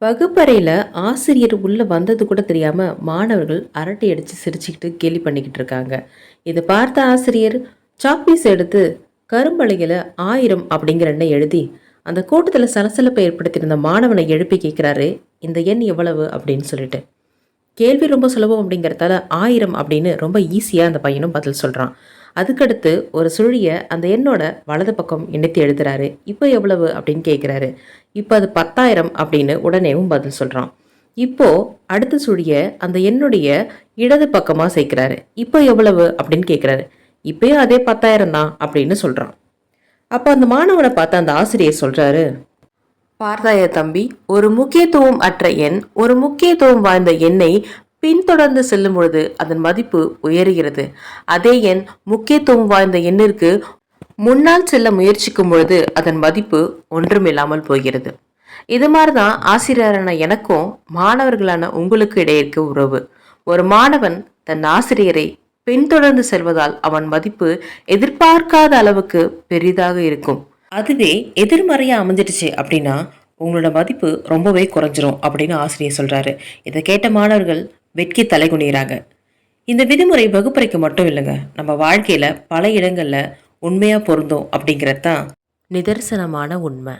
வகுப்பறையில ஆசிரியர் உள்ள வந்தது கூட தெரியாம மாணவர்கள் அரட்டை அடிச்சு சிரிச்சுக்கிட்டு கேலி பண்ணிக்கிட்டு இருக்காங்க. இதை பார்த்த ஆசிரியர் சாக்பீஸ் எடுத்து கரும்பலகையில 1000 அப்படிங்கிற எண்ணை எழுதி அந்த கூட்டத்துல சலசலப்பை ஏற்படுத்தியிருந்த மாணவனை எழுப்பி கேட்கிறாரு, இந்த எண் எவ்வளவு அப்படின்னு சொல்லிட்டு. கேள்வி ரொம்ப சுலபம் அப்படிங்கிறதால 1000 அப்படின்னு ரொம்ப ஈஸியா அந்த பையனும் பதில் சொல்றான். அதுக்கடுத்து ஒரு சுழிய அந்த எண்ணோட வலது பக்கம் இணைத்து எழுதுறாரு. இப்போ எவ்வளவு அப்படின்னு கேட்குறாரு. இப்போ அது 10,000 அப்படின்னு உடனேவும் பதில் சொல்றான். இப்போ அடுத்த சுழிய அந்த எண்ணுடைய இடது பக்கமா சேர்க்கிறாரு. இப்போ எவ்வளவு அப்படின்னு கேட்குறாரு. இப்பயும் அதே 10,000 தான் அப்படின்னு சொல்றான். அப்போ அந்த மாணவனை பார்த்து அந்த ஆசிரியர் சொல்றாரு, பார்த்தாய தம்பி, ஒரு முக்கியத்துவம் அற்ற எண் ஒரு முக்கியத்துவம் வாய்ந்த எண்ணை பின்தொடர்ந்து செல்லும் பொழுது அதன் மதிப்பு உயர்கிறது. அதே எண் முக்கியத்துவம் வாய்ந்த எண்ணிற்கு முன்னால் செல்ல முயற்சிக்கும் பொழுது அதன் மதிப்பு ஒன்றுமில்லாமல் போகிறது. இது மாதிரிதான் ஆசிரியரான எனக்கும் மாணவர்களான உங்களுக்கு இடையே இருக்க உறவு. ஒரு மாணவன் தன் ஆசிரியரை பின்தொடர்ந்து செல்வதால் அவன் மதிப்பு எதிர்பார்க்காத அளவுக்கு பெரிதாக இருக்கும். அதுவே எதிர்மறையா அமைஞ்சிடுச்சு அப்படின்னா உங்களோட மதிப்பு ரொம்பவே குறைஞ்சிரும் அப்படின்னு ஆசிரியர் சொல்றாரு. இதை கேட்ட மாணவர்கள் வெட்கி தலைகுனிறாங்க. இந்த விதிமுறை வகுப்பறைக்கு மட்டும் இல்லைங்க, நம்ம வாழ்க்கையில பல இடங்கள்ல உண்மையா பொருந்தும் அப்படிங்கிறது தான் நிதர்சனமான உண்மை.